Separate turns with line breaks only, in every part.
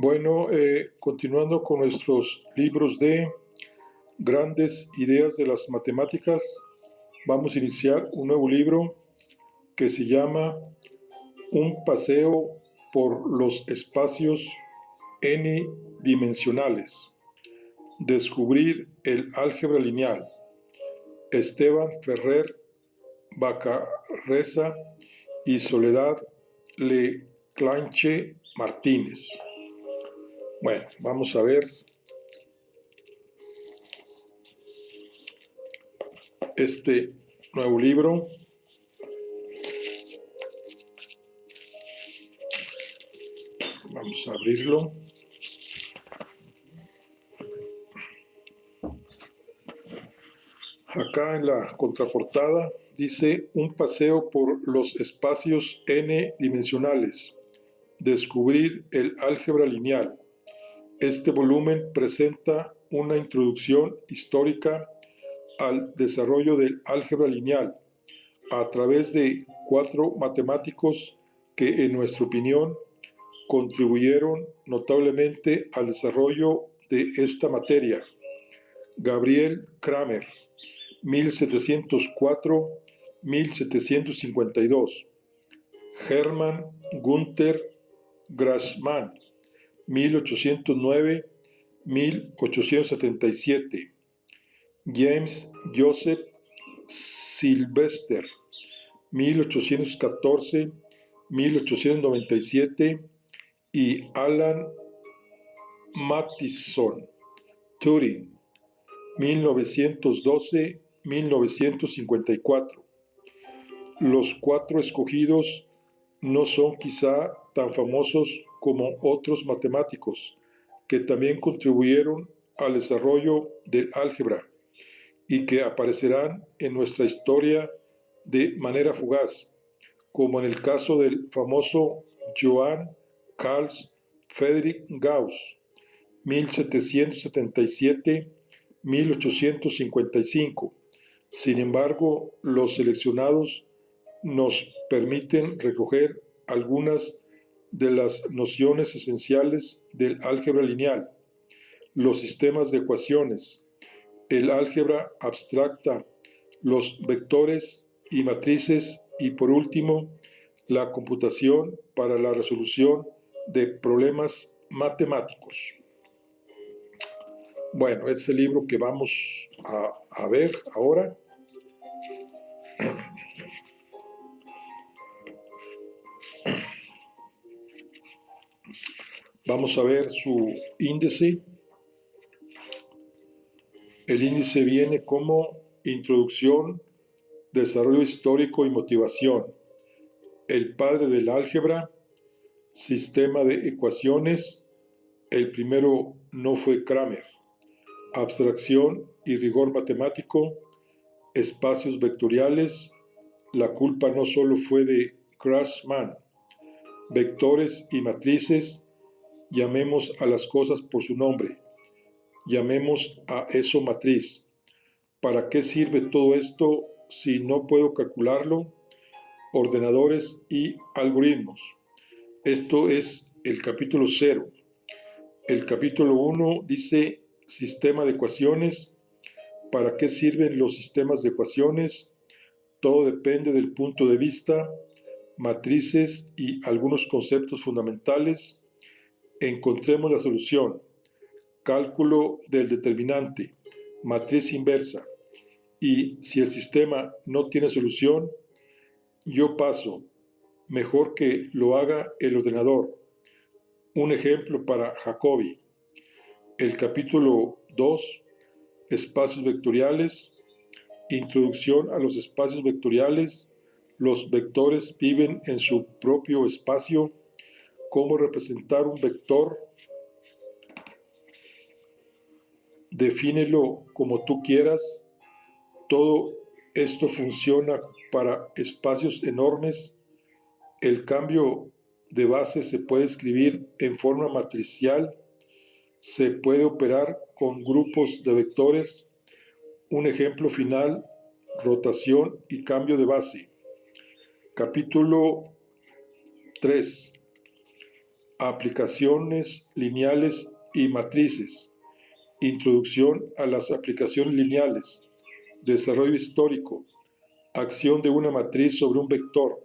Bueno, continuando con nuestros libros de grandes ideas de las matemáticas, vamos a iniciar un nuevo libro que se llama Un paseo por los espacios n-dimensionales. Descubrir el álgebra lineal. Esteban Ferrer Bacarreza y Soledad Leclanche Martínez. Bueno, vamos a ver este nuevo libro. Vamos a abrirlo. Acá en la contraportada dice un paseo por los espacios n-dimensionales. Descubrir el álgebra lineal. Este volumen presenta una introducción histórica al desarrollo del álgebra lineal a través de 4 matemáticos que, en nuestra opinión, contribuyeron notablemente al desarrollo de esta materia. Gabriel Cramer, 1704-1752. Hermann Günther Grassmann, 1809-1877. James Joseph Sylvester, 1814-1897. y Alan Mattison Turing, 1912-1954. Los 4 escogidos no son quizá tan famosos como otros matemáticos que también contribuyeron al desarrollo del álgebra y que aparecerán en nuestra historia de manera fugaz, como en el caso del famoso Johann Carl Friedrich Gauss, 1777-1855. Sin embargo, los seleccionados nos permiten recoger algunas de las nociones esenciales del álgebra lineal, los sistemas de ecuaciones, el álgebra abstracta, los vectores y matrices y, por último, la computación para la resolución de problemas matemáticos. Bueno, es el libro que vamos a ver ahora. Vamos a ver su índice. El índice viene como introducción, desarrollo histórico y motivación. El padre del álgebra, sistema de ecuaciones. El primero no fue Cramer. Abstracción y rigor matemático. Espacios vectoriales. La culpa no solo fue de Grassmann. Vectores y matrices. Llamemos a las cosas por su nombre. Llamemos a eso matriz. ¿Para qué sirve todo esto si no puedo calcularlo? Ordenadores y algoritmos. Esto es el capítulo 0. El capítulo 1 dice sistema de ecuaciones. ¿Para qué sirven los sistemas de ecuaciones? Todo depende del punto de vista. Matrices y algunos conceptos fundamentales. Encontremos la solución. Cálculo del determinante. Matriz inversa. Y si el sistema no tiene solución, yo paso. Mejor que lo haga el ordenador. Un ejemplo para Jacobi. El capítulo 2, espacios vectoriales. Introducción a los espacios vectoriales. Los vectores viven en su propio espacio. Cómo representar un vector. Defínelo como tú quieras. Todo esto funciona para espacios enormes. El cambio de base se puede escribir en forma matricial. Se puede operar con grupos de vectores. Un ejemplo final, rotación y cambio de base. Capítulo 3. Aplicaciones lineales y matrices. Introducción a las aplicaciones lineales. Desarrollo histórico. Acción de una matriz sobre un vector.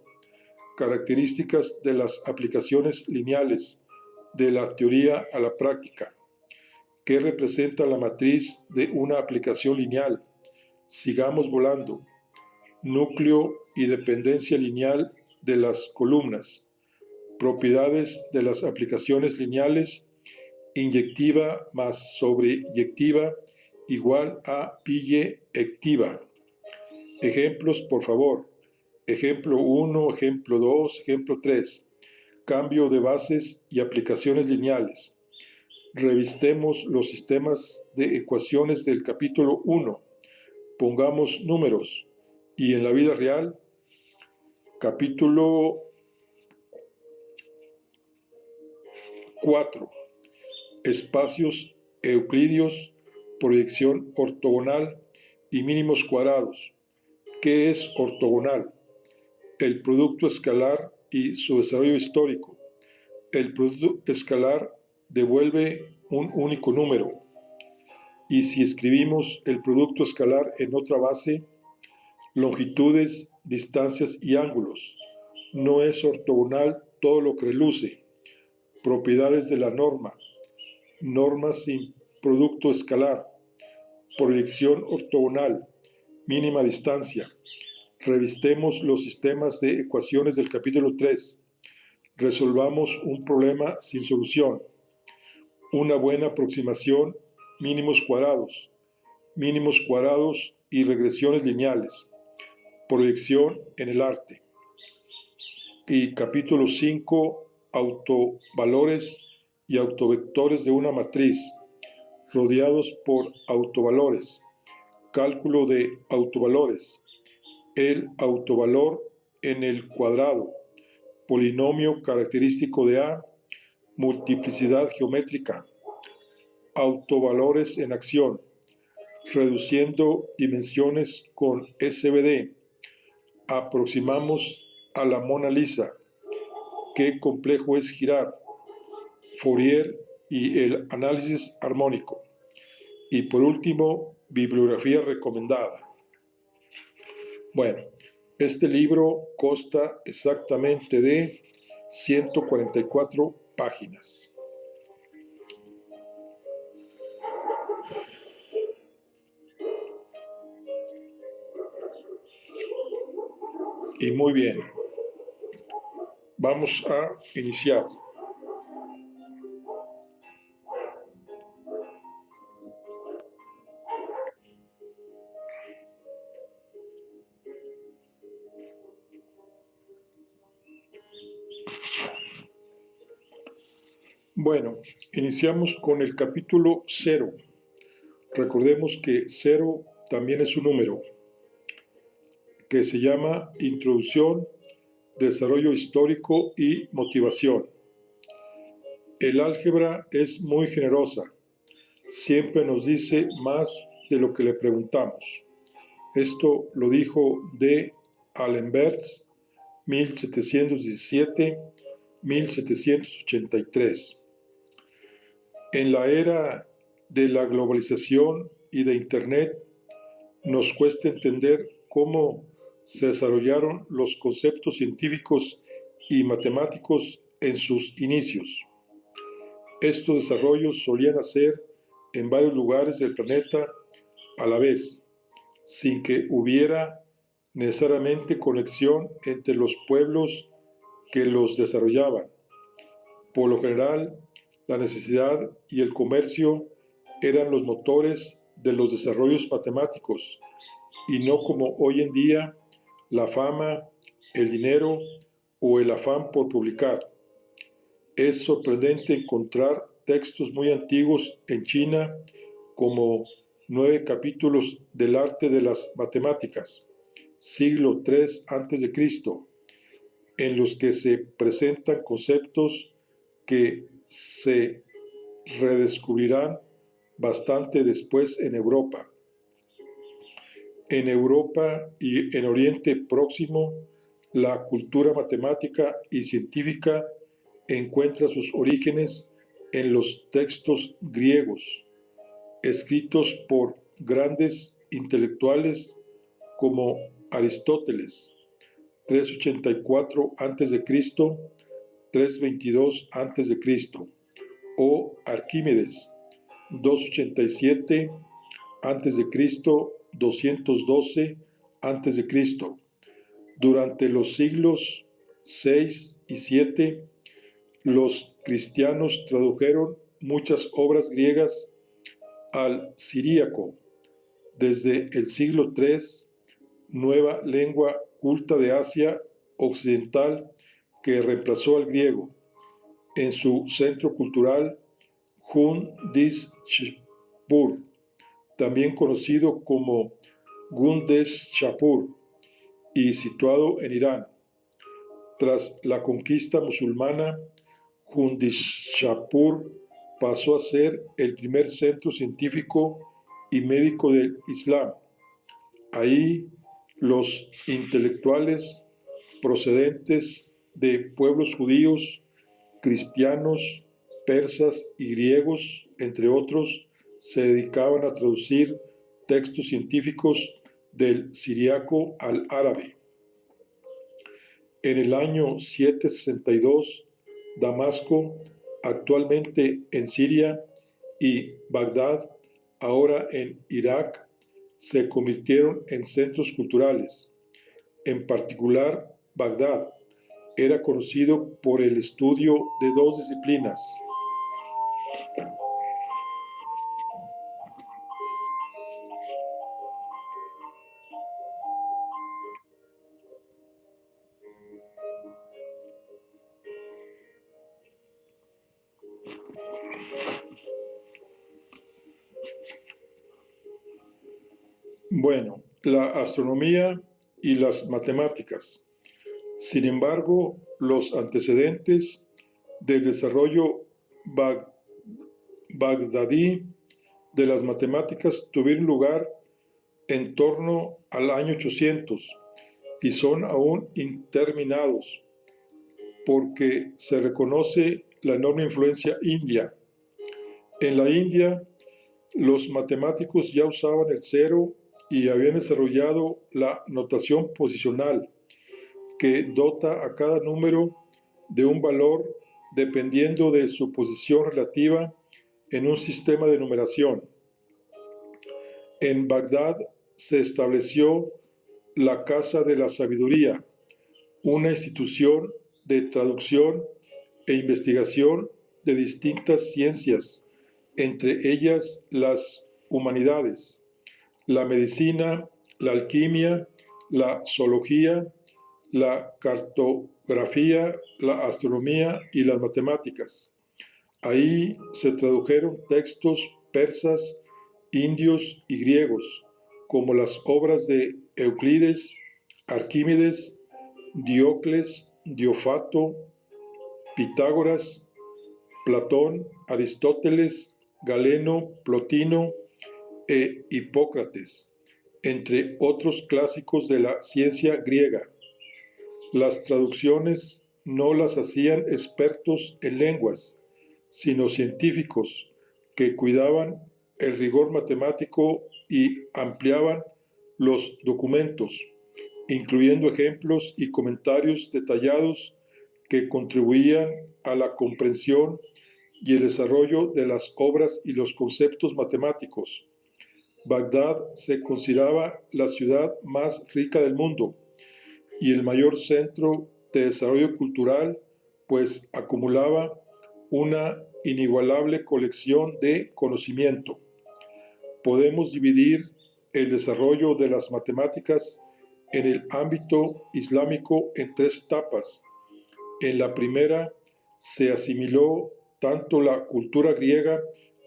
Características de las aplicaciones lineales, de la teoría a la práctica. ¿Qué representa la matriz de una aplicación lineal? Sigamos volando. Núcleo y dependencia lineal de las columnas. Propiedades de las aplicaciones lineales. Inyectiva más sobreyectiva igual a biyectiva. Ejemplos, por favor. Ejemplo 1, ejemplo 2, ejemplo 3. Cambio de bases y aplicaciones lineales. Revistemos los sistemas de ecuaciones del capítulo 1. Pongamos números. Y en la vida real, capítulo 4. Espacios euclidios, proyección ortogonal y mínimos cuadrados. ¿Qué es ortogonal? El producto escalar y su desarrollo histórico. El producto escalar devuelve un único número. Y si escribimos el producto escalar en otra base, longitudes, distancias y ángulos, no es ortogonal todo lo que reluce. Propiedades de la norma. Norma sin producto escalar. Proyección ortogonal. Mínima distancia. Revistemos los sistemas de ecuaciones del capítulo 3. Resolvamos un problema sin solución. Una buena aproximación, mínimos cuadrados y regresiones lineales. Proyección en el arte. Y capítulo 5, autovalores y autovectores de una matriz, rodeados por autovalores. Cálculo de autovalores. El autovalor en el cuadrado. Polinomio característico de A. Multiplicidad geométrica. Autovalores en acción. Reduciendo dimensiones con SVD. Aproximamos a la Mona Lisa. ¿Qué complejo es girar? Fourier y el análisis armónico. Y por último, bibliografía recomendada. Bueno, este libro consta exactamente de 144 páginas. Y muy bien, vamos a iniciar. Bueno, iniciamos con el capítulo 0. Recordemos que 0 también es un número, que se llama Introducción, Desarrollo Histórico y Motivación. El álgebra es muy generosa. Siempre nos dice más de lo que le preguntamos. Esto lo dijo D. Allenberts, 1717-1783. En la era de la globalización y de Internet, nos cuesta entender cómo se desarrollaron los conceptos científicos y matemáticos en sus inicios. Estos desarrollos solían hacer en varios lugares del planeta a la vez, sin que hubiera necesariamente conexión entre los pueblos que los desarrollaban. Por lo general, la necesidad y el comercio eran los motores de los desarrollos matemáticos, y no como hoy en día la fama, el dinero o el afán por publicar. Es sorprendente encontrar textos muy antiguos en China, como 9 capítulos del arte de las matemáticas, siglo III a.C., en los que se presentan conceptos que se redescubrirán bastante después en Europa. En Europa y en Oriente Próximo, la cultura matemática y científica encuentra sus orígenes en los textos griegos, escritos por grandes intelectuales como Aristóteles, 384 a.C., 322 a.C., o Arquímedes, 287 a.C., 212 a.C. Durante los siglos VI y VII, los cristianos tradujeron muchas obras griegas al siríaco. Desde el siglo III, nueva lengua culta de Asia Occidental que reemplazó al griego. En su centro cultural, Hundishpur, también conocido como Gundeshapur, y situado en Irán. Tras la conquista musulmana, Hundishapur pasó a ser el primer centro científico y médico del Islam. Ahí los intelectuales procedentes de pueblos judíos, cristianos, persas y griegos, entre otros, se dedicaban a traducir textos científicos del siríaco al árabe. En el año 762, Damasco, actualmente en Siria, y Bagdad, ahora en Irak, se convirtieron en centros culturales. En particular, Bagdad era conocido por el estudio de dos disciplinas: la astronomía y las matemáticas. Sin embargo, los antecedentes del desarrollo bagdadí de las matemáticas tuvieron lugar en torno al año 800 y son aún interminados, porque se reconoce la enorme influencia india. En la India, los matemáticos ya usaban el cero y habían desarrollado la notación posicional, que dota a cada número de un valor dependiendo de su posición relativa en un sistema de numeración. En Bagdad se estableció la Casa de la Sabiduría, una institución de traducción e investigación de distintas ciencias, entre ellas las humanidades, la medicina, la alquimia, la zoología, la cartografía, la astronomía y las matemáticas. Ahí se tradujeron textos persas, indios y griegos, como las obras de Euclides, Arquímedes, Diocles, Diofato, Pitágoras, Platón, Aristóteles, Galeno, Plotino e Hipócrates, entre otros clásicos de la ciencia griega. Las traducciones no las hacían expertos en lenguas, sino científicos que cuidaban el rigor matemático y ampliaban los documentos, incluyendo ejemplos y comentarios detallados que contribuían a la comprensión y el desarrollo de las obras y los conceptos matemáticos. Bagdad se consideraba la ciudad más rica del mundo y el mayor centro de desarrollo cultural, pues acumulaba una inigualable colección de conocimiento. Podemos dividir el desarrollo de las matemáticas en el ámbito islámico en tres etapas. En la primera se asimiló tanto la cultura griega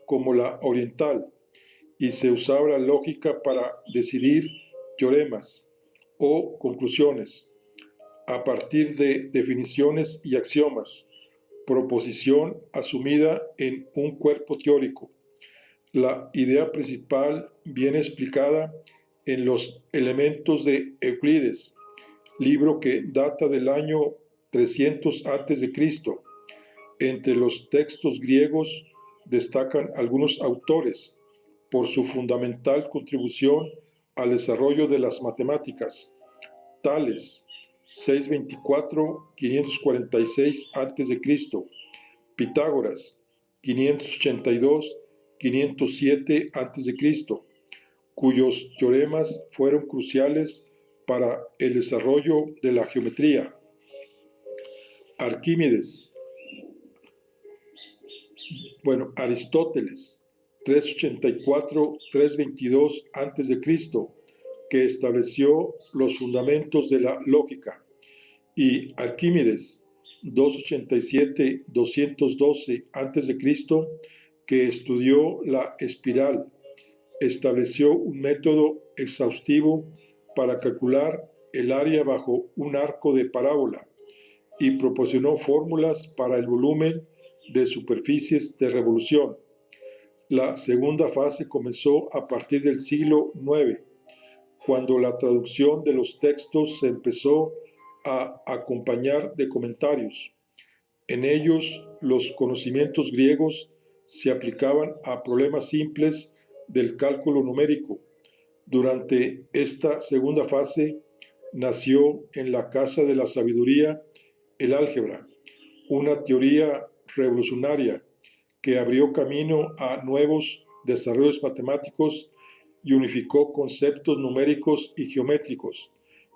como la oriental, y se usaba la lógica para decidir teoremas o conclusiones a partir de definiciones y axiomas, proposición asumida en un cuerpo teórico. La idea principal viene explicada en los Elementos de Euclides, libro que data del año 300 a.C., Entre los textos griegos destacan algunos autores por su fundamental contribución al desarrollo de las matemáticas. Tales, 624-546 a.C., Pitágoras, 582-507 a.C., cuyos teoremas fueron cruciales para el desarrollo de la geometría. Arquímedes, Aristóteles, 384-322 a.C., que estableció los fundamentos de la lógica, y Arquímedes, 287-212 a.C., que estudió la espiral, estableció un método exhaustivo para calcular el área bajo un arco de parábola y proporcionó fórmulas para el volumen de superficies de revolución. La segunda fase comenzó a partir del siglo IX, cuando la traducción de los textos se empezó a acompañar de comentarios. En ellos, los conocimientos griegos se aplicaban a problemas simples del cálculo numérico. Durante esta segunda fase, nació en la Casa de la Sabiduría el álgebra, una teoría revolucionaria que abrió camino a nuevos desarrollos matemáticos y unificó conceptos numéricos y geométricos,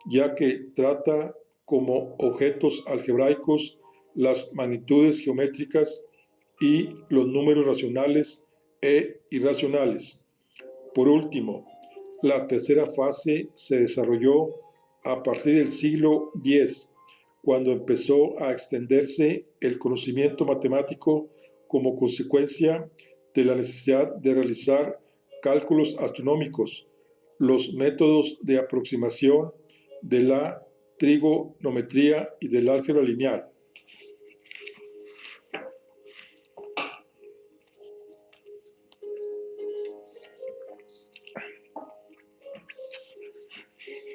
ya que trata como objetos algebraicos las magnitudes geométricas y los números racionales e irracionales. Por último, la tercera fase se desarrolló a partir del siglo X, cuando empezó a extenderse el conocimiento matemático como consecuencia de la necesidad de realizar cálculos astronómicos, los métodos de aproximación de la trigonometría y del álgebra lineal.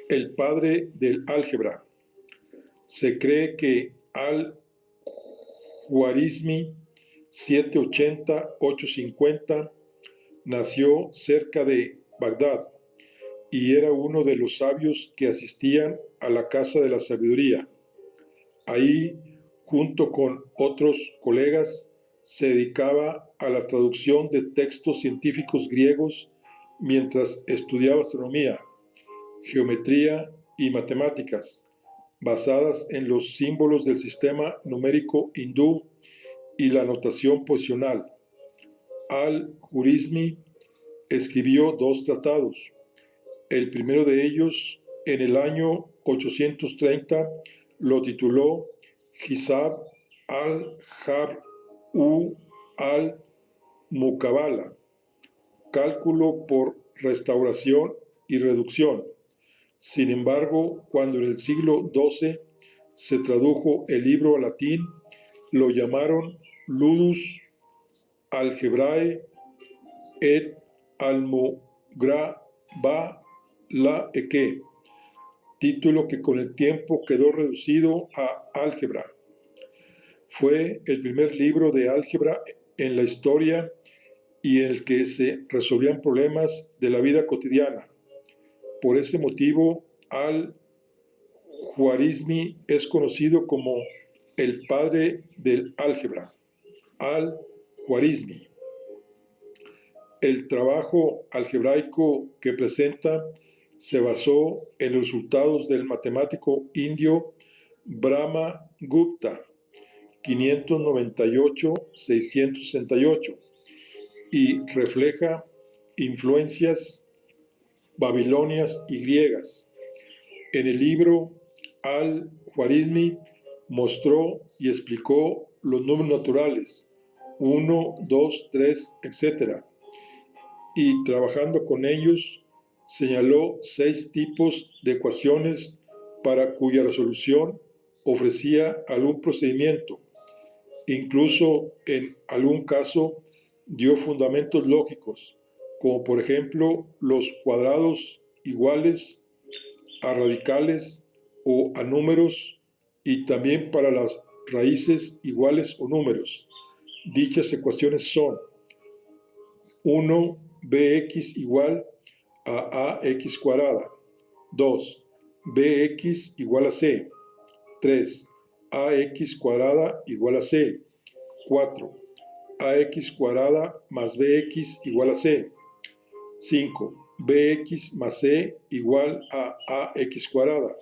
El padre del álgebra. Se cree que al-Juarizmi, 780-850, nació cerca de Bagdad y era uno de los sabios que asistían a la Casa de la Sabiduría. Ahí, junto con otros colegas, se dedicaba a la traducción de textos científicos griegos mientras estudiaba astronomía, geometría y matemáticas, basadas en los símbolos del sistema numérico hindú y la notación posicional. Al-Juarizmi escribió 2 tratados. El primero de ellos, en el año 830, lo tituló Hisab al-Jabr al-Mukabala, cálculo por restauración y reducción. Sin embargo, cuando en el siglo XII se tradujo el libro al latín, lo llamaron Ludus Algebrae et Almograbalaeke, título que con el tiempo quedó reducido a álgebra. Fue el primer libro de álgebra en la historia y en el que se resolvían problemas de la vida cotidiana. Por ese motivo, Al-Juarizmi es conocido como el padre del álgebra. Al-Juarizmi. El trabajo algebraico que presenta se basó en los resultados del matemático indio Brahma Gupta, 598-668, y refleja influencias babilonias y griegas. En el libro, Al-Juarizmi mostró y explicó los números naturales, 1, 2, 3, etc., y trabajando con ellos, señaló 6 tipos de ecuaciones para cuya resolución ofrecía algún procedimiento. Incluso en algún caso dio fundamentos lógicos, como por ejemplo los cuadrados iguales a radicales o a números, y también para las raíces iguales o números. Dichas ecuaciones son 1bx igual a ax cuadrada, 2 bx igual a c, 3 ax cuadrada igual a c, 4 ax cuadrada más bx igual a c, 5 bx más c igual a ax cuadrada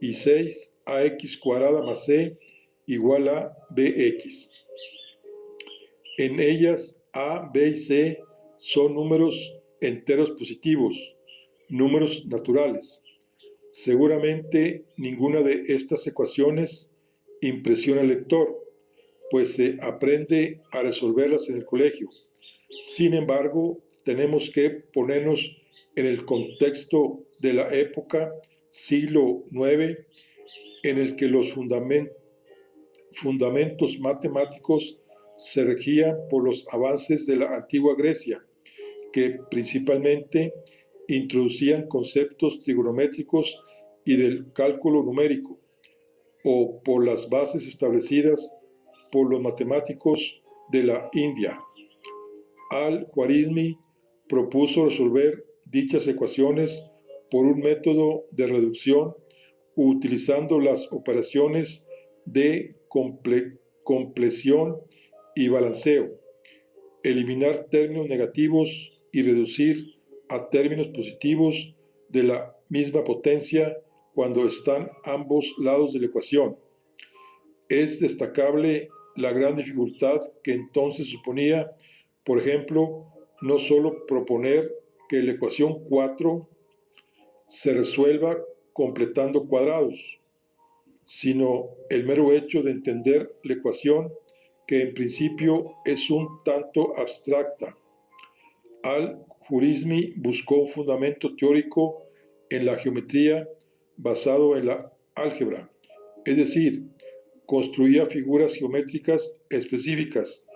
y 6 ax cuadrada más c igual a bx. En ellas a, b y c son números enteros positivos, números naturales. Seguramente ninguna de estas ecuaciones impresiona al lector, pues se aprende a resolverlas en el colegio. Sin embargo, tenemos que ponernos en el contexto de la época, siglo IX, en el que los fundamentos matemáticos se regían por los avances de la antigua Grecia, que principalmente introducían conceptos trigonométricos y del cálculo numérico, o por las bases establecidas por los matemáticos de la India. Al-Khwarizmi propuso resolver dichas ecuaciones por un método de reducción utilizando las operaciones de compleción y balanceo, eliminar términos negativos y reducir a términos positivos de la misma potencia cuando están ambos lados de la ecuación. Es destacable la gran dificultad que entonces suponía, por ejemplo, no solo proponer que la ecuación 4 se resuelva completando cuadrados, sino el mero hecho de entender la ecuación, que en principio es un tanto abstracta. Al-Khwarizmi buscó un fundamento teórico en la geometría basado en la álgebra, es decir, construía figuras geométricas específicas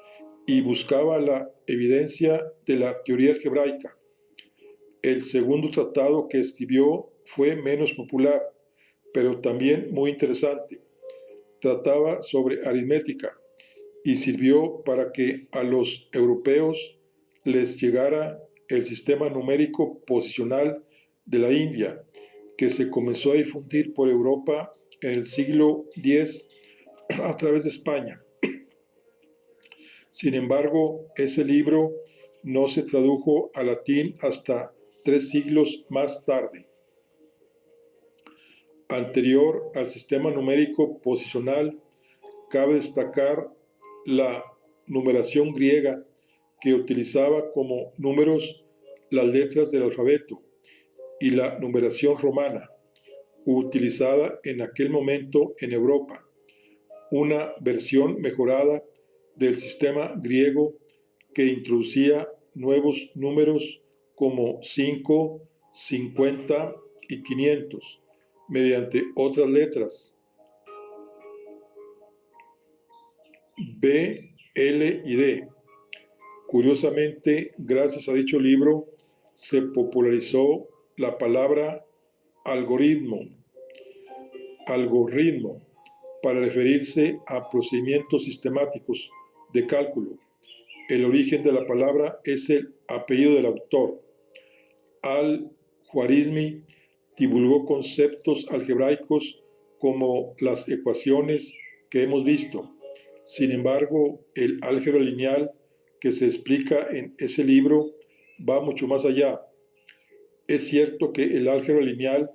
y buscaba la evidencia de la teoría algebraica. El segundo tratado que escribió fue menos popular, pero también muy interesante. Trataba sobre aritmética y sirvió para que a los europeos les llegara el sistema numérico posicional de la India, que se comenzó a difundir por Europa en el siglo X a través de España. Sin embargo, ese libro no se tradujo al latín hasta 3 siglos más tarde. Anterior al sistema numérico posicional, cabe destacar la numeración griega, que utilizaba como números las letras del alfabeto, y la numeración romana, utilizada en aquel momento en Europa, una versión mejorada del sistema griego que introducía nuevos números como 5, 50 y 500, mediante otras letras B, L y D. Curiosamente, gracias a dicho libro, se popularizó la palabra algoritmo para referirse a procedimientos sistemáticos de cálculo. El origen de la palabra es el apellido del autor. Al-Khwarizmi divulgó conceptos algebraicos como las ecuaciones que hemos visto. Sin embargo, el álgebra lineal que se explica en ese libro va mucho más allá. Es cierto que el álgebra lineal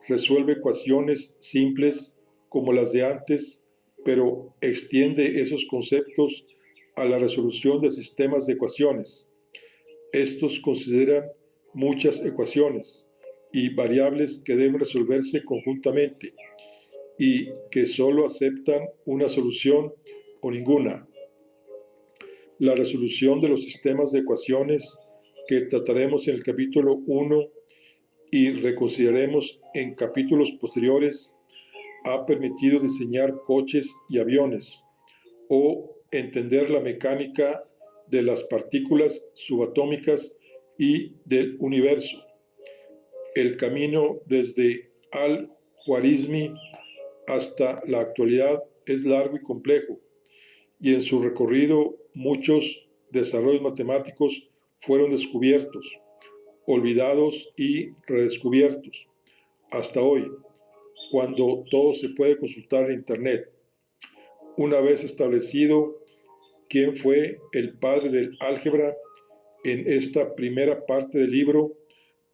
resuelve ecuaciones simples como las de antes, pero extiende esos conceptos a la resolución de sistemas de ecuaciones. Estos consideran muchas ecuaciones y variables que deben resolverse conjuntamente y que solo aceptan una solución o ninguna. La resolución de los sistemas de ecuaciones que trataremos en el capítulo 1 y reconsideraremos en capítulos posteriores ha permitido diseñar coches y aviones o entender la mecánica de las partículas subatómicas y del universo. El camino desde Al-Khwarizmi hasta la actualidad es largo y complejo, y en su recorrido muchos desarrollos matemáticos fueron descubiertos, olvidados y redescubiertos, hasta hoy, cuando todo se puede consultar en Internet. Una vez establecido quién fue el padre del álgebra, en esta primera parte del libro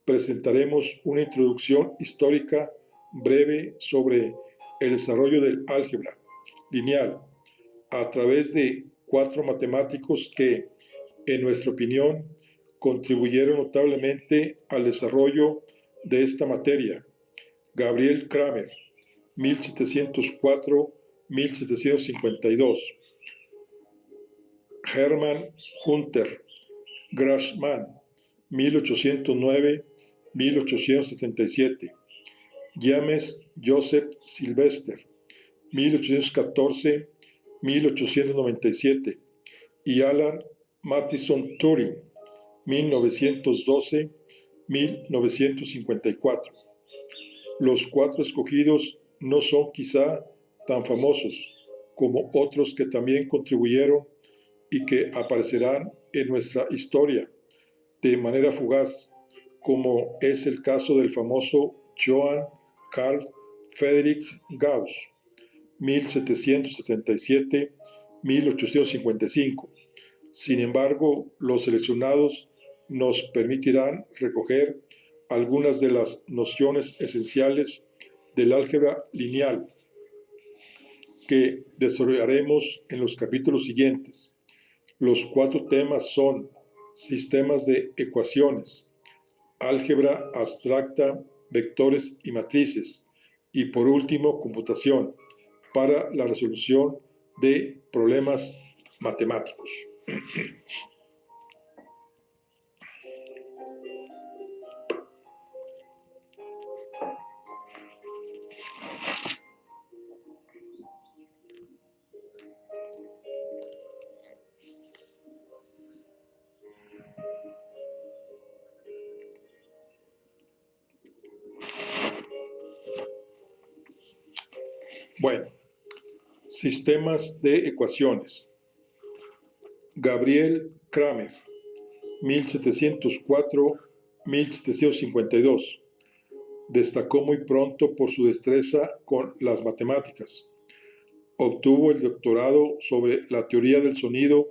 presentaremos una introducción histórica breve sobre el desarrollo del álgebra lineal a través de 4 matemáticos que, en nuestra opinión, contribuyeron notablemente al desarrollo de esta materia. Gabriel Cramer, 1704-1752. Hermann Hunter Grassmann, 1809-1877. James Joseph Sylvester, 1814-1897. Y Alan Mattison Turing, 1912-1954. Los 4 escogidos no son quizá tan famosos como otros que también contribuyeron y que aparecerán en nuestra historia de manera fugaz, como es el caso del famoso Johann Carl Friedrich Gauss, 1777-1855. Sin embargo, los seleccionados nos permitirán recoger algunas de las nociones esenciales del álgebra lineal que desarrollaremos en los capítulos siguientes. Los 4 temas son sistemas de ecuaciones, álgebra abstracta, vectores y matrices, y por último, computación para la resolución de problemas matemáticos. Bueno, sistemas de ecuaciones. Gabriel Cramer, 1704-1752. Destacó muy pronto por su destreza con las matemáticas. Obtuvo el doctorado sobre la teoría del sonido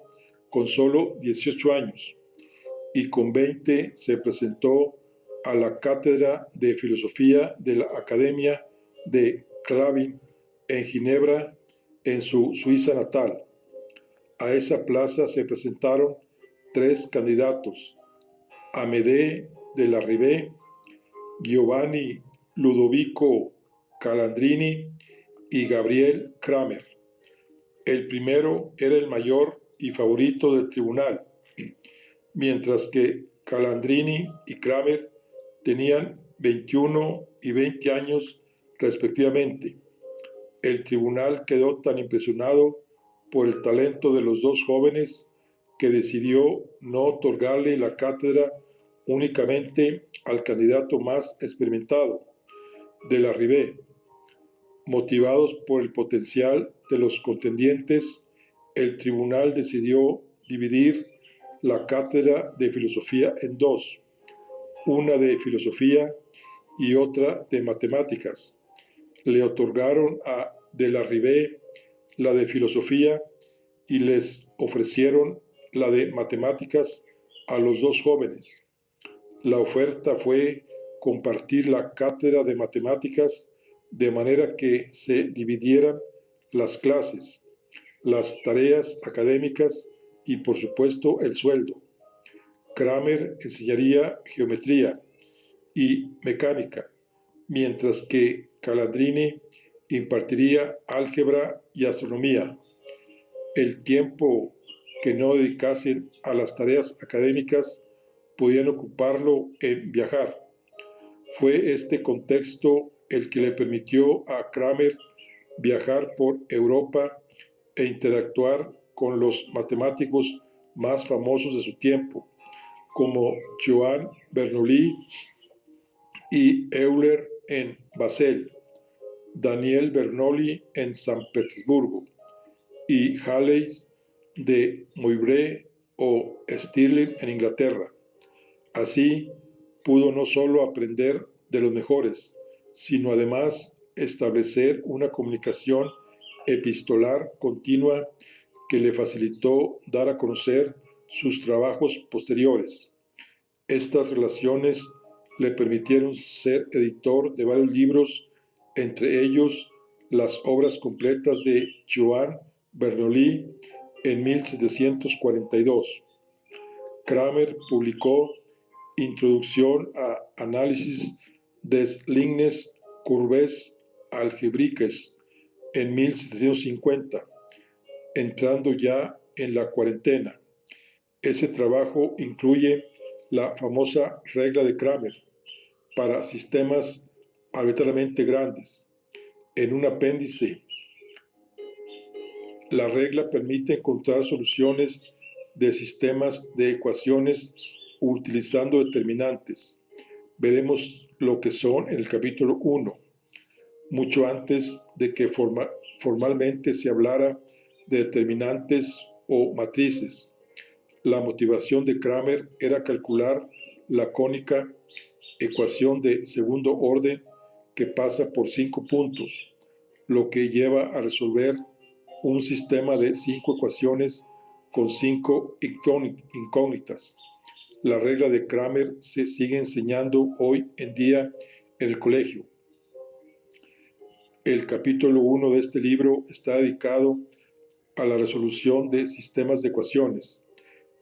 con solo 18 años y con 20 se presentó a la cátedra de filosofía de la Academia de Clavin en Ginebra, en su Suiza natal. A esa plaza se presentaron 3 candidatos: Amédée de la Rive, Giovanni Ludovico Calandrini y Gabriel Cramer. El primero era el mayor y favorito del tribunal, mientras que Calandrini y Cramer tenían 21 y 20 años respectivamente. El tribunal quedó tan impresionado por el talento de los 2 jóvenes que decidió no otorgarle la cátedra únicamente al candidato más experimentado, de la Rive. Motivados por el potencial de los contendientes, el tribunal decidió dividir la cátedra de filosofía en 2, una de filosofía y otra de matemáticas. Le otorgaron a de la Rive la de filosofía y les ofrecieron la de matemáticas a los 2 jóvenes. La oferta fue compartir la cátedra de matemáticas de manera que se dividieran las clases, las tareas académicas y, por supuesto, el sueldo. Cramer enseñaría geometría y mecánica, mientras que Calandrini impartiría álgebra y astronomía. El tiempo que no dedicasen a las tareas académicas podían ocuparlo en viajar. Fue este contexto el que le permitió a Cramer viajar por Europa e interactuar con los matemáticos más famosos de su tiempo, como Johann Bernoulli y Euler en Basel. Daniel Bernoulli en San Petersburgo y Halley de Mowbray o Stirling en Inglaterra. Así, pudo no solo aprender de los mejores, sino además establecer una comunicación epistolar continua que le facilitó dar a conocer sus trabajos posteriores. Estas relaciones le permitieron ser editor de varios libros, entre ellos las obras completas de Joan Bernoulli en 1742. Kramer publicó Introducción a Análisis des Lignes Courbes Algébriques en 1750, entrando ya en la cuarentena. Ese trabajo incluye la famosa regla de Kramer para sistemas arbitrariamente grandes. En un apéndice, la regla permite encontrar soluciones de sistemas de ecuaciones utilizando determinantes. Veremos lo que son en el capítulo 1, mucho antes de que formalmente se hablara de determinantes o matrices. La motivación de Kramer era calcular la cónica ecuación de segundo orden que pasa por 5 puntos, lo que lleva a resolver un sistema de 5 ecuaciones con 5 incógnitas. La regla de Kramer se sigue enseñando hoy en día en el colegio. El capítulo 1 de este libro está dedicado a la resolución de sistemas de ecuaciones.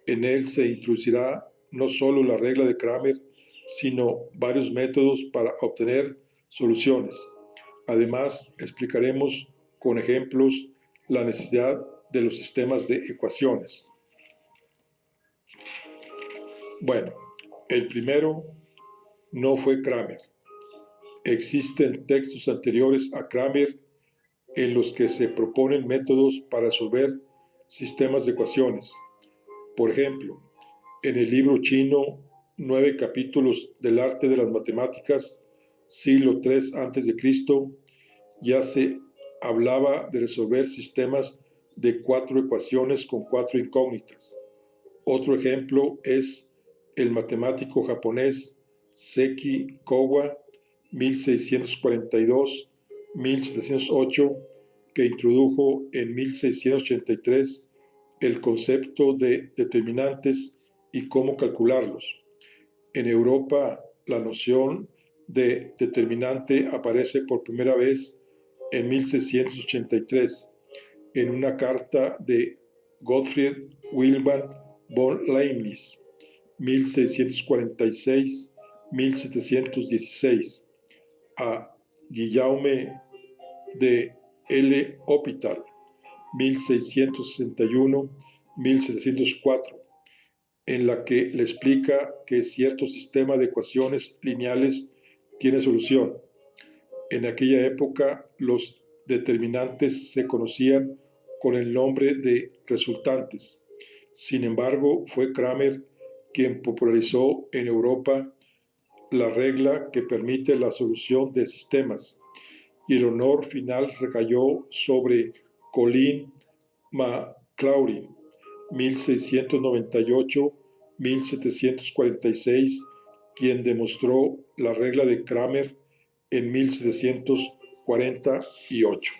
En él se introducirá no solo la regla de Kramer, sino varios métodos para obtener soluciones. Además, explicaremos con ejemplos la necesidad de los sistemas de ecuaciones. Bueno, el primero no fue Kramer. Existen textos anteriores a Kramer en los que se proponen métodos para resolver sistemas de ecuaciones. Por ejemplo, en el libro chino 9 capítulos del arte de las matemáticas, siglo III a.C., ya se hablaba de resolver sistemas de 4 ecuaciones con 4 incógnitas. Otro ejemplo es el matemático japonés Seki Kowa, 1642-1708, que introdujo en 1683 el concepto de determinantes y cómo calcularlos. En Europa, la noción de determinante aparece por primera vez en 1683 en una carta de Gottfried Wilhelm von Leibniz, 1646-1716, a Guillaume de L'Hôpital, 1661-1704, en la que le explica que cierto sistema de ecuaciones lineales tiene solución. En aquella época, los determinantes se conocían con el nombre de resultantes. Sin embargo, fue Kramer quien popularizó en Europa la regla que permite la solución de sistemas, y el honor final recayó sobre Colin Maclaurin, 1698-1746, quien demostró la regla de Kramer en 1748.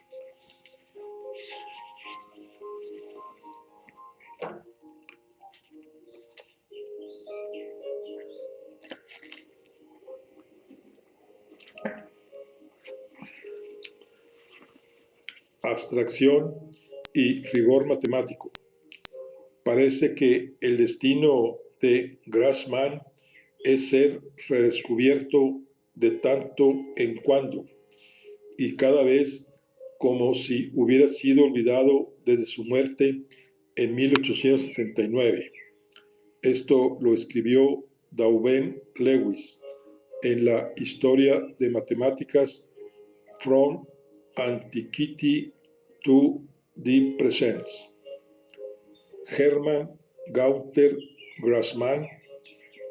Abstracción y rigor matemático. Parece que el destino de Grassmann es ser redescubierto de tanto en cuando, y cada vez como si hubiera sido olvidado desde su muerte en 1879. Esto lo escribió Douben Lewis en la Historia de Matemáticas From Antiquity to the Present. Hermann Gauther Grassmann,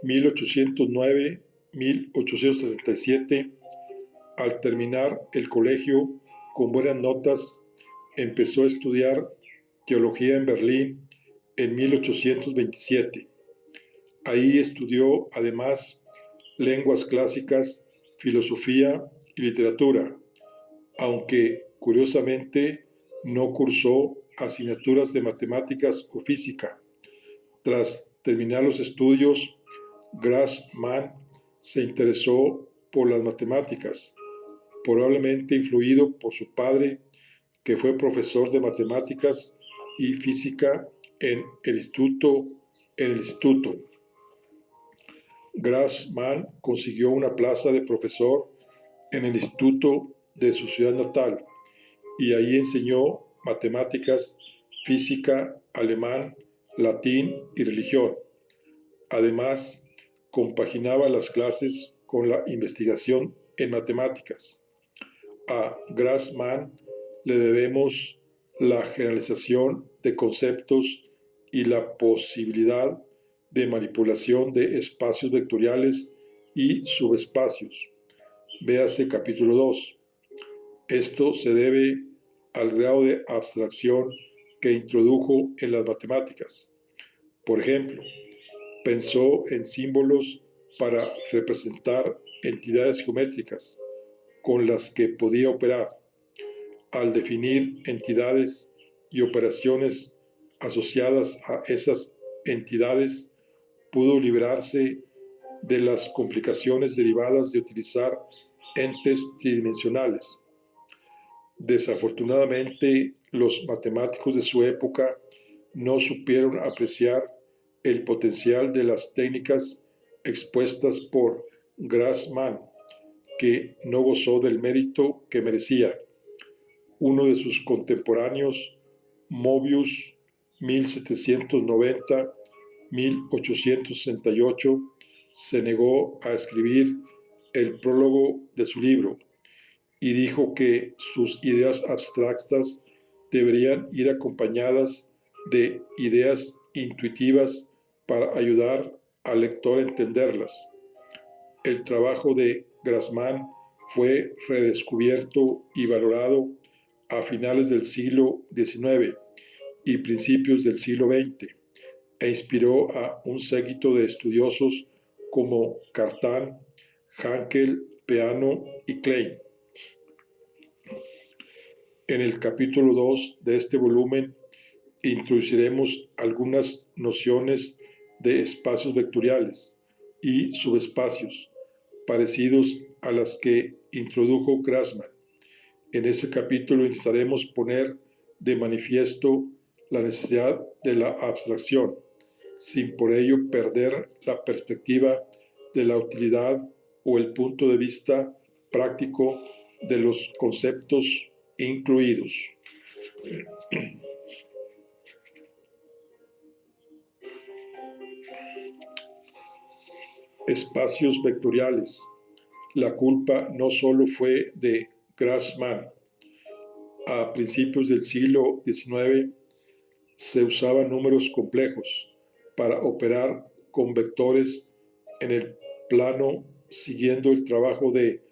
1809-1877, al terminar el colegio, con buenas notas, empezó a estudiar teología en Berlín en 1827. Ahí estudió además lenguas clásicas, filosofía y literatura, aunque curiosamente no cursó asignaturas de matemáticas o física. Tras terminar los estudios, Grassmann se interesó por las matemáticas, probablemente influido por su padre, que fue profesor de matemáticas y física en el instituto. Grassmann consiguió una plaza de profesor en el instituto de su ciudad natal y ahí enseñó matemáticas, física, alemán, latín y religión. Además, compaginaba las clases con la investigación en matemáticas. A Grassmann le debemos la generalización de conceptos y la posibilidad de manipulación de espacios vectoriales y subespacios. Véase capítulo 2. Esto se debe al grado de abstracción que introdujo en las matemáticas. Por ejemplo, pensó en símbolos para representar entidades geométricas con las que podía operar. Al definir entidades y operaciones asociadas a esas entidades, pudo librarse de las complicaciones derivadas de utilizar entes tridimensionales. Desafortunadamente, los matemáticos de su época no supieron apreciar el potencial de las técnicas expuestas por Grassmann, que no gozó del mérito que merecía. Uno de sus contemporáneos, Mobius, 1790-1868, se negó a escribir el prólogo de su libro y dijo que sus ideas abstractas deberían ir acompañadas de ideas intuitivas para ayudar al lector a entenderlas. El trabajo de Grassmann fue redescubierto y valorado a finales del siglo XIX y principios del siglo XX e inspiró a un séquito de estudiosos como Cartan, Hankel, Peano y Klein. En el capítulo 2 de este volumen introduciremos algunas nociones de espacios vectoriales y subespacios parecidos a las que introdujo Grassmann. En ese capítulo intentaremos poner de manifiesto la necesidad de la abstracción, sin por ello perder la perspectiva de la utilidad o el punto de vista práctico de los conceptos incluidos. Espacios vectoriales. La culpa no solo fue de Grassmann. A principios del siglo XIX se usaban números complejos para operar con vectores en el plano siguiendo el trabajo de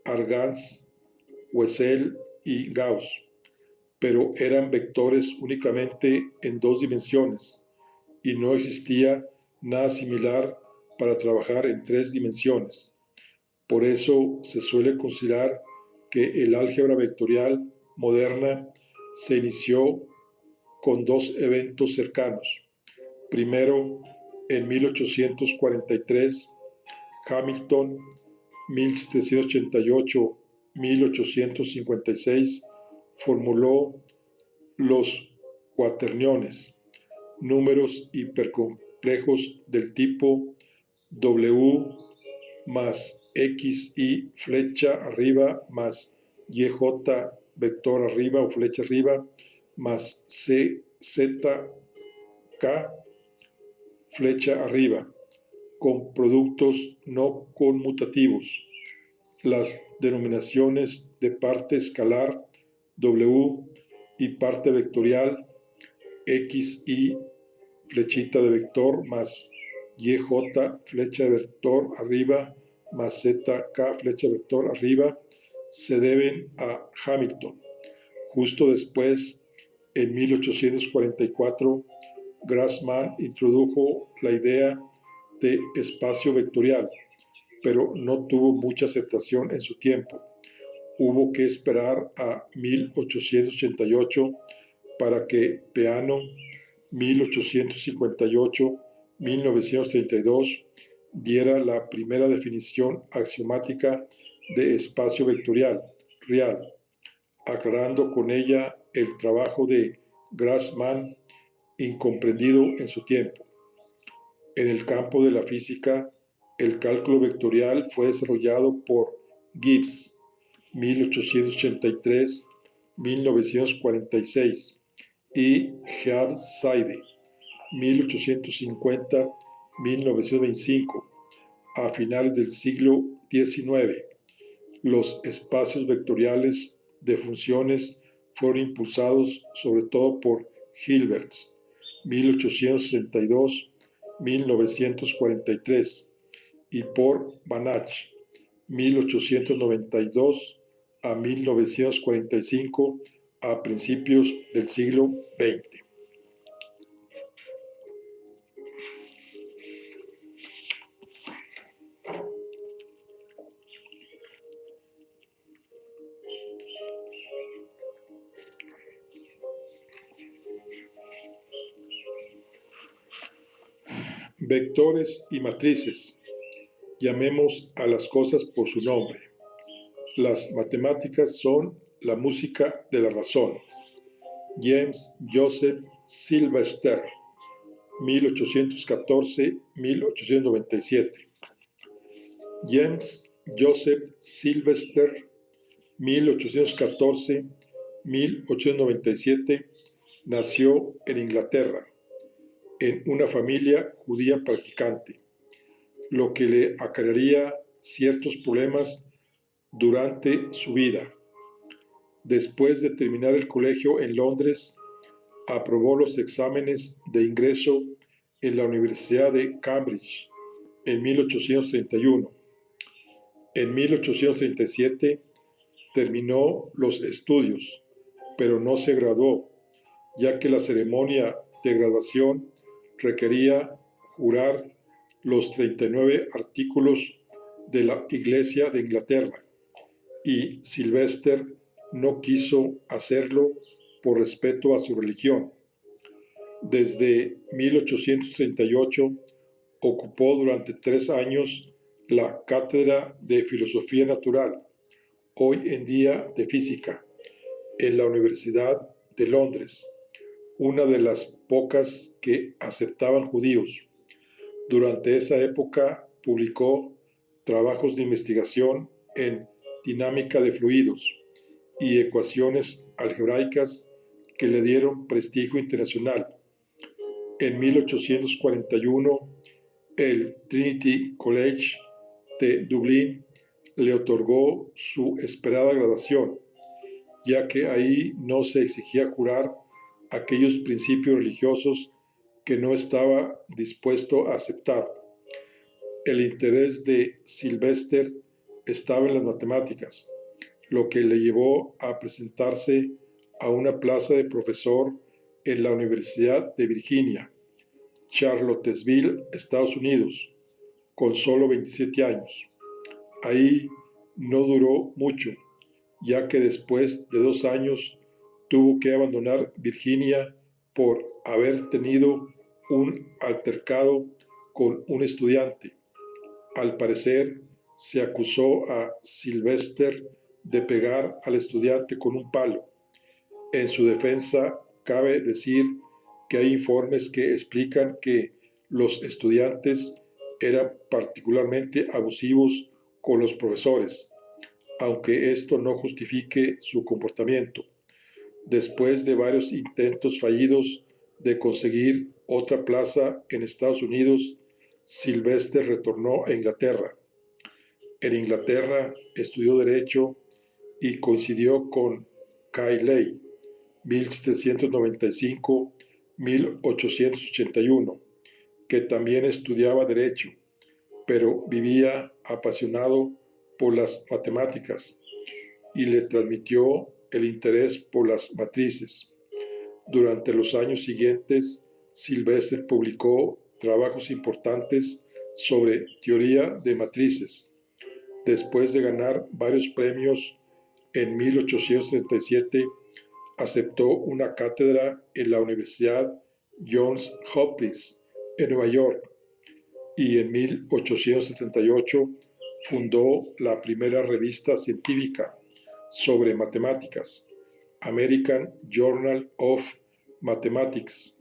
Argand, Wessel y Gauss, pero eran vectores únicamente en dos dimensiones y no existía nada similar para trabajar en tres dimensiones. Por eso se suele considerar que el álgebra vectorial moderna se inició con dos eventos cercanos. Primero, en 1843, Hamilton, 1788-1856, formuló los cuaterniones, números hipercomplejos del tipo W más XY flecha arriba más YJ vector arriba o flecha arriba más CZK flecha arriba, con productos no conmutativos. Las denominaciones de parte escalar W y parte vectorial XY flechita de vector más YJ flecha de vector arriba más ZK flecha de vector arriba se deben a Hamilton. Justo después, en 1844, Grassmann introdujo la idea de espacio vectorial, pero no tuvo mucha aceptación en su tiempo. Hubo que esperar a 1888 para que Peano, 1858-1932, diera la primera definición axiomática de espacio vectorial real, aclarando con ella el trabajo de Grassmann, incomprendido en su tiempo. En el campo de la física, el cálculo vectorial fue desarrollado por Gibbs, 1883-1946, y Heath Side, 1850-1925, a finales del siglo XIX. Los espacios vectoriales de funciones fueron impulsados sobre todo por Hilbert, 1862-1943, y por Banach, 1892 a 1945, a principios del siglo XX. Vectores y matrices. Llamemos a las cosas por su nombre. Las matemáticas son la música de la razón. James Joseph Sylvester, 1814-1897. James Joseph Sylvester, 1814-1897, nació en Inglaterra, en una familia judía practicante, lo que le acarrearía ciertos problemas durante su vida. Después de terminar el colegio en Londres, aprobó los exámenes de ingreso en la Universidad de Cambridge en 1831. En 1837 terminó los estudios, pero no se graduó, ya que la ceremonia de graduación requería jurar los 39 artículos de la Iglesia de Inglaterra, y Sylvester no quiso hacerlo por respeto a su religión. Desde 1838 ocupó durante 3 años la cátedra de Filosofía Natural, hoy en día de Física, en la Universidad de Londres, una de las pocas que aceptaban judíos. Durante esa época publicó trabajos de investigación en dinámica de fluidos y ecuaciones algebraicas que le dieron prestigio internacional. En 1841, el Trinity College de Dublín le otorgó su esperada graduación, ya que ahí no se exigía jurar aquellos principios religiosos que no estaba dispuesto a aceptar. El interés de Sylvester estaba en las matemáticas, lo que le llevó a presentarse a una plaza de profesor en la Universidad de Virginia, Charlottesville, Estados Unidos, con solo 27 años. Ahí no duró mucho, ya que después de 2 años tuvo que abandonar Virginia por haber tenido un altercado con un estudiante. Al parecer, se acusó a Sylvester de pegar al estudiante con un palo. En su defensa, cabe decir que hay informes que explican que los estudiantes eran particularmente abusivos con los profesores, aunque esto no justifique su comportamiento. Después de varios intentos fallidos de conseguir otra plaza en Estados Unidos, Sylvester retornó a Inglaterra. En Inglaterra estudió Derecho y coincidió con Cayley, 1795-1881, que también estudiaba Derecho, pero vivía apasionado por las matemáticas, y le transmitió el interés por las matrices. Durante los años siguientes, Sylvester publicó trabajos importantes sobre teoría de matrices. Después de ganar varios premios, en 1837 aceptó una cátedra en la Universidad Johns Hopkins en Nueva York y en 1878 fundó la primera revista científica sobre matemáticas, American Journal of Mathematics.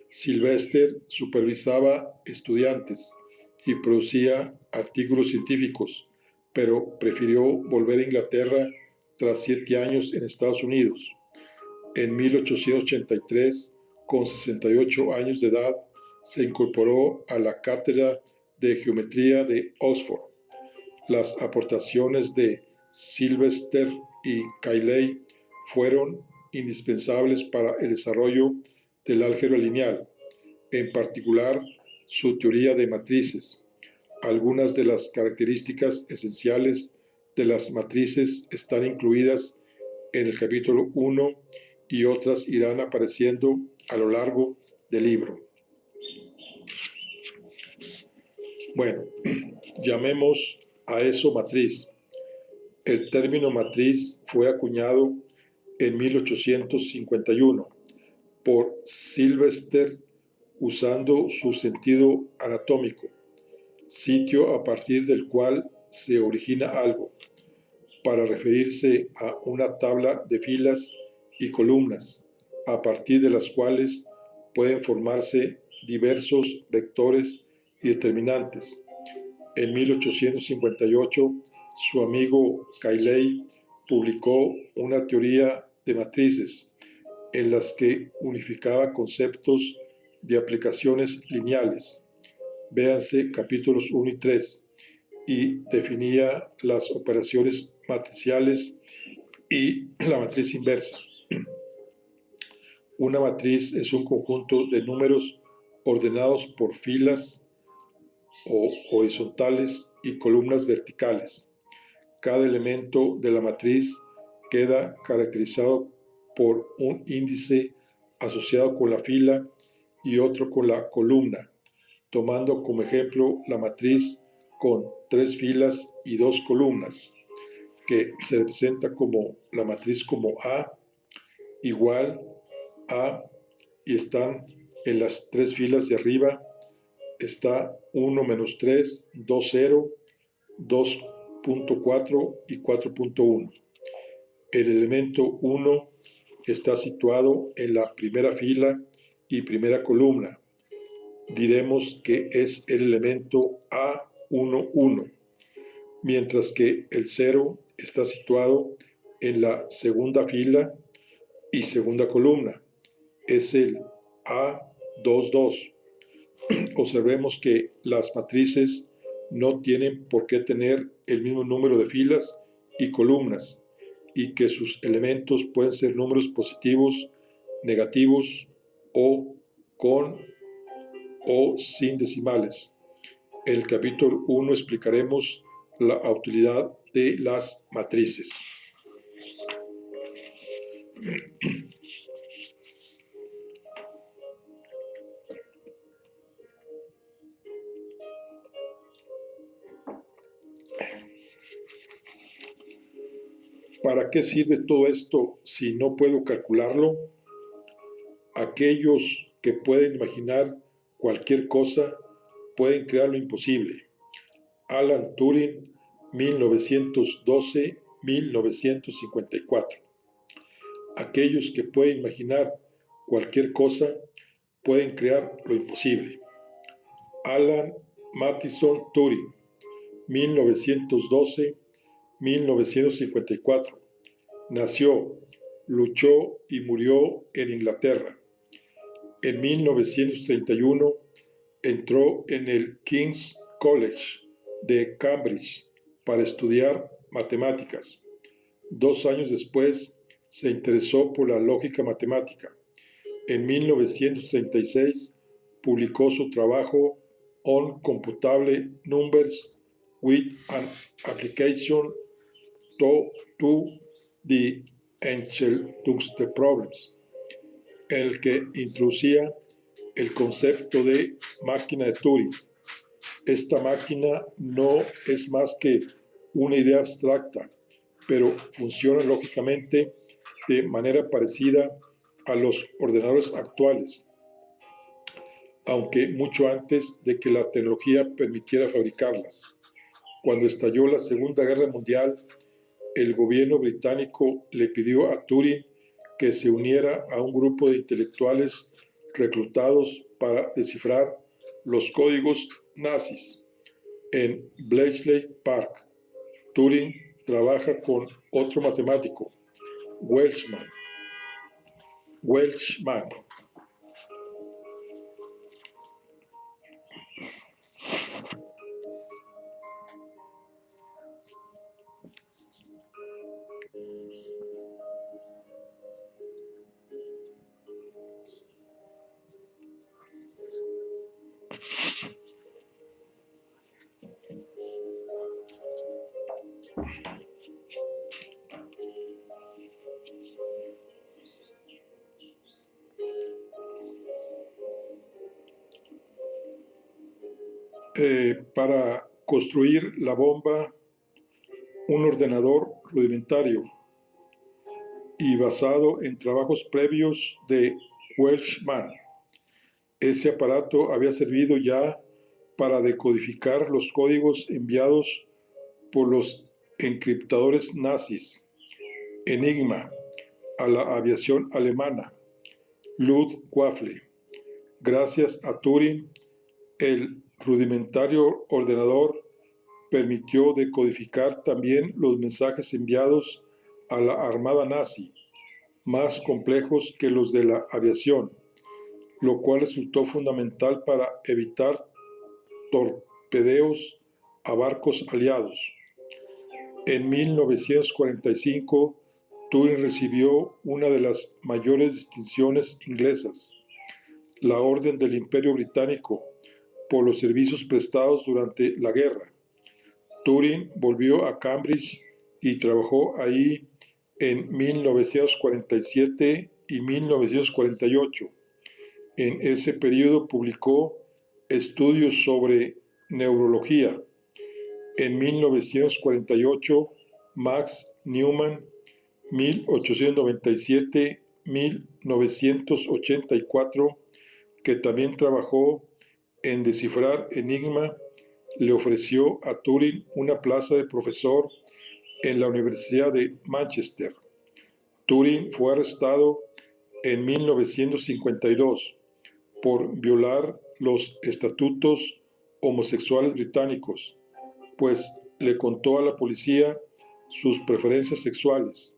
Sylvester supervisaba estudiantes y producía artículos científicos, pero prefirió volver a Inglaterra tras 7 años en Estados Unidos. En 1883, con 68 años de edad, se incorporó a la cátedra de geometría de Oxford. Las aportaciones de Sylvester y Cayley fueron indispensables para el desarrollo del álgebra lineal, en particular su teoría de matrices. Algunas de las características esenciales de las matrices están incluidas en el capítulo 1 y otras irán apareciendo a lo largo del libro. Bueno, llamemos a eso matriz. El término matriz fue acuñado en 1851 por Sylvester usando su sentido anatómico, sitio a partir del cual se origina algo, para referirse a una tabla de filas y columnas, a partir de las cuales pueden formarse diversos vectores y determinantes. En 1858, su amigo Cayley publicó una teoría de matrices en las que unificaba conceptos de aplicaciones lineales, véanse capítulos 1 y 3, y definía las operaciones matriciales y la matriz inversa. Una matriz es un conjunto de números ordenados por filas o horizontales y columnas verticales. Cada elemento de la matriz queda caracterizado por un índice asociado con la fila y otro con la columna, tomando como ejemplo la matriz con 3 filas y 2 columnas, que se representa como la matriz como A igual A, y están en las 3 filas de arriba, está 1 menos 3, 2, 0, 2.4 y 4.1. El elemento 1 está situado en la primera fila y primera columna. Diremos que es el elemento A11, mientras que el 0 está situado en la segunda fila y segunda columna. Es el A22. Observemos que las matrices no tienen por qué tener el mismo número de filas y columnas, y que sus elementos pueden ser números positivos, negativos o con o sin decimales. En el capítulo 1 explicaremos la utilidad de las matrices. ¿Para qué sirve todo esto si no puedo calcularlo? Aquellos que pueden imaginar cualquier cosa pueden crear lo imposible. Alan Turing, 1912-1954. Aquellos que pueden imaginar cualquier cosa pueden crear lo imposible. Alan Mattison Turing, 1912-1954. Nació, luchó y murió en Inglaterra. En 1931 entró en el King's College de Cambridge para estudiar matemáticas. 2 años después se interesó por la lógica matemática. En 1936 publicó su trabajo On Computable Numbers with an Application to The Problems, en el que introducía el concepto de máquina de Turing. Esta máquina no es más que una idea abstracta, pero funciona lógicamente de manera parecida a los ordenadores actuales, aunque mucho antes de que la tecnología permitiera fabricarlas. Cuando estalló la Segunda Guerra Mundial, el gobierno británico le pidió a Turing que se uniera a un grupo de intelectuales reclutados para descifrar los códigos nazis. En Bletchley Park, Turing trabaja con otro matemático, Welshman. Para construir la bomba, un ordenador rudimentario y basado en trabajos previos de Welshman. Ese aparato había servido ya para decodificar los códigos enviados por los encriptadores nazis Enigma a la aviación alemana Luftwaffe. Gracias a Turing, el rudimentario ordenador permitió decodificar también los mensajes enviados a la armada nazi, más complejos que los de la aviación, lo cual resultó fundamental para evitar torpedeos a barcos aliados. En 1945, Turing recibió una de las mayores distinciones inglesas, la Orden del Imperio Británico, por los servicios prestados durante la guerra. Turing volvió a Cambridge y trabajó ahí en 1947 y 1948. En ese periodo publicó estudios sobre neurología. En 1948, Max Newman, 1897-1984, que también trabajó en descifrar Enigma, le ofreció a Turing una plaza de profesor en la Universidad de Manchester. Turing fue arrestado en 1952 por violar los estatutos homosexuales británicos, pues le contó a la policía sus preferencias sexuales,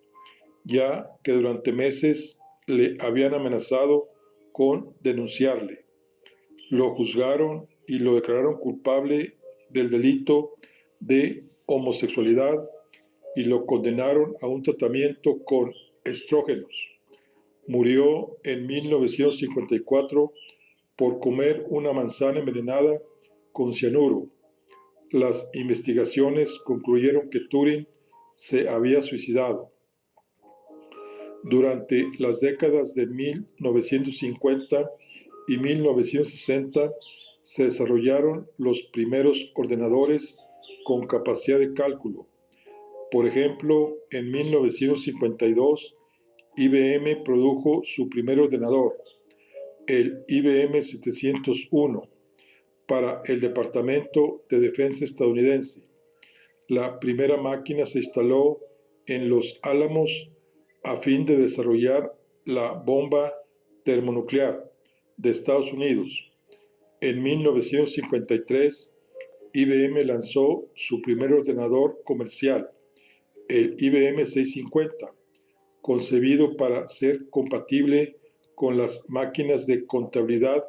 ya que durante meses le habían amenazado con denunciarle. Lo juzgaron y lo declararon culpable del delito de homosexualidad y lo condenaron a un tratamiento con estrógenos. Murió en 1954 por comer una manzana envenenada con cianuro. Las investigaciones concluyeron que Turing se había suicidado. Durante las décadas de 1950 y 1960 se desarrollaron los primeros ordenadores con capacidad de cálculo. Por ejemplo, en 1952, IBM produjo su primer ordenador, el IBM 701, para el Departamento de Defensa estadounidense. La primera máquina se instaló en Los Álamos a fin de desarrollar la bomba termonuclear de Estados Unidos. En 1953, IBM lanzó su primer ordenador comercial, el IBM 650, concebido para ser compatible con las máquinas de contabilidad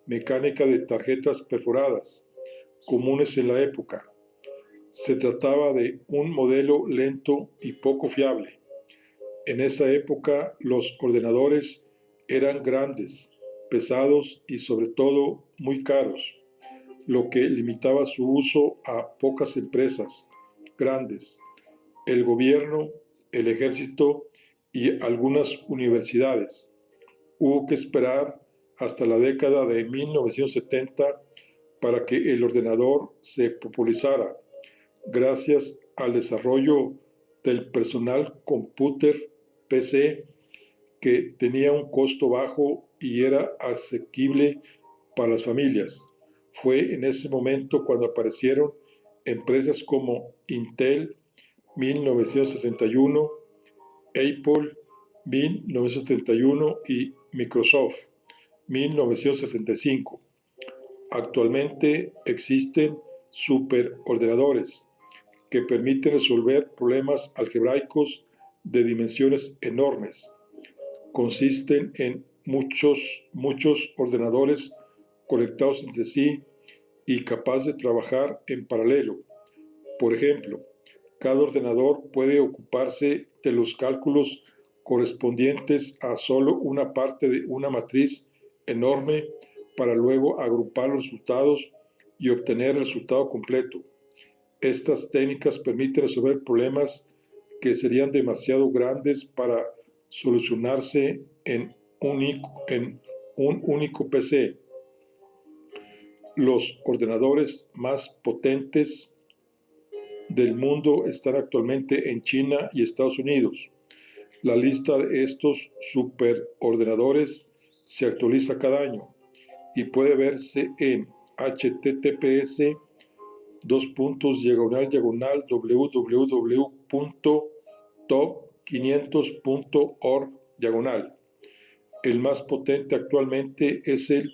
mecánica de tarjetas perforadas, comunes en la época. Se trataba de un modelo lento y poco fiable. En esa época los ordenadores eran grandes, pesados y sobre todo muy caros, lo que limitaba su uso a pocas empresas grandes. El gobierno el ejército y algunas universidades. Hubo que esperar hasta la década de 1970 para que el ordenador se popularizara, gracias al desarrollo del personal computer PC, que tenía un costo bajo y era asequible para las familias. Fue en ese momento cuando aparecieron empresas como Intel 1971, Apple 1971 y Microsoft 1975. Actualmente existen superordenadores que permiten resolver problemas algebraicos de dimensiones enormes. Consisten en muchos ordenadores conectados entre sí y capaces de trabajar en paralelo. Por ejemplo, cada ordenador puede ocuparse de los cálculos correspondientes a solo una parte de una matriz enorme para luego agrupar los resultados y obtener el resultado completo. Estas técnicas permiten resolver problemas que serían demasiado grandes para solucionarse en un único PC. Los ordenadores más potentes del mundo están actualmente en China y Estados Unidos. La lista de estos superordenadores se actualiza cada año y puede verse en https://www.top500.org/. El más potente actualmente es el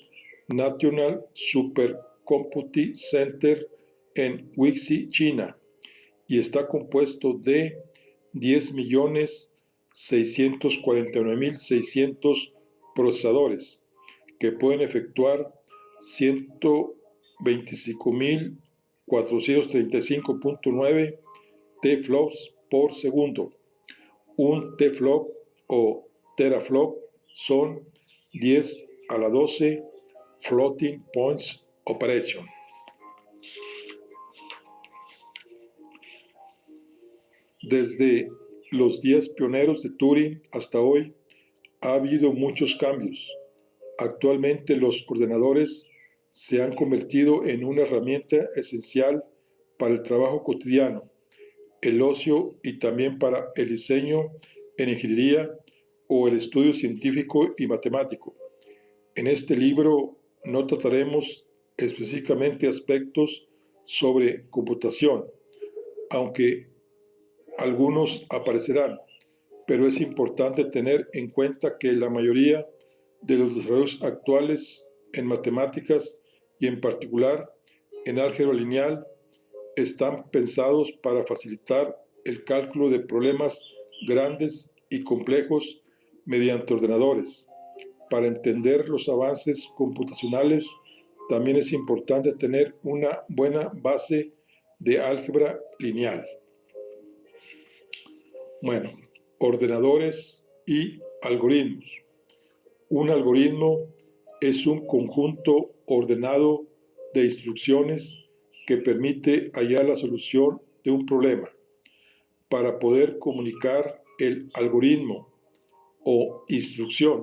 National Supercomputing Center en Wuxi, China, y está compuesto de 10.649.600 procesadores que pueden efectuar 125.435.9 teraflops por segundo. Un teraflop o teraflop son 10 a la 12 floating points operation. Desde los días pioneros de Turing hasta hoy, ha habido muchos cambios. Actualmente los ordenadores se han convertido en una herramienta esencial para el trabajo cotidiano, el ocio y también para el diseño en ingeniería o el estudio científico y matemático. En este libro no trataremos específicamente aspectos sobre computación, aunque algunos aparecerán, pero es importante tener en cuenta que la mayoría de los desarrollos actuales en matemáticas y en particular en álgebra lineal están pensados para facilitar el cálculo de problemas grandes y complejos mediante ordenadores. Para entender los avances computacionales también es importante tener una buena base de álgebra lineal. Bueno, ordenadores y algoritmos. Un algoritmo es un conjunto ordenado de instrucciones que permite hallar la solución de un problema. Para poder comunicar el algoritmo o instrucción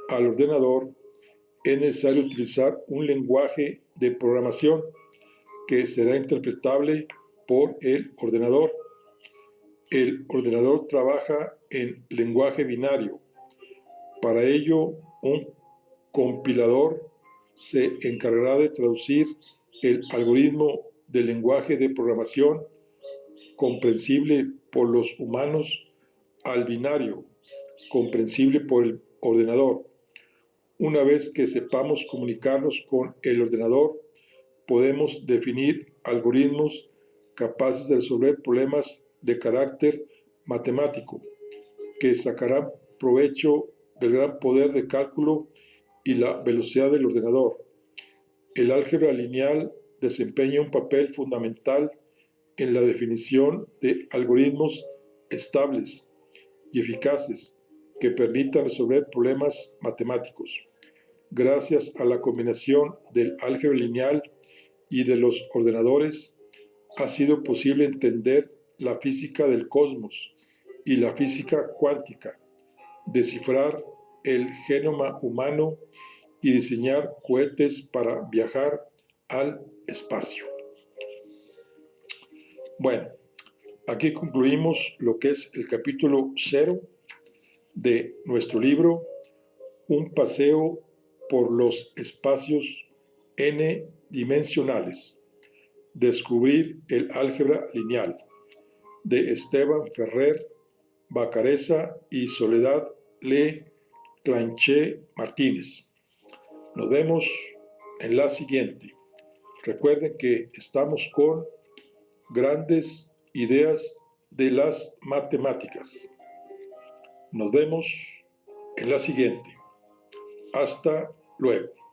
al ordenador, es necesario utilizar un lenguaje de programación que será interpretable por el ordenador. El ordenador trabaja en lenguaje binario. Para ello, un compilador se encargará de traducir el algoritmo del lenguaje de programación comprensible por los humanos al binario, comprensible por el ordenador. Una vez que sepamos comunicarnos con el ordenador, podemos definir algoritmos capaces de resolver problemas de carácter matemático, que sacarán provecho del gran poder de cálculo y la velocidad del ordenador. El álgebra lineal desempeña un papel fundamental en la definición de algoritmos estables y eficaces que permitan resolver problemas matemáticos. Gracias a la combinación del álgebra lineal y de los ordenadores, ha sido posible entender la física del cosmos y la física cuántica, descifrar el genoma humano y diseñar cohetes para viajar al espacio. Bueno, aquí concluimos lo que es el capítulo 0 de nuestro libro, Un paseo por los espacios n-dimensionales. Descubrir el álgebra lineal, de Esteban Ferrer Bacareza y Soledad Le Clanché Martínez. Nos vemos en la siguiente. Recuerden que estamos con grandes ideas de las matemáticas. Nos vemos en la siguiente. Hasta luego.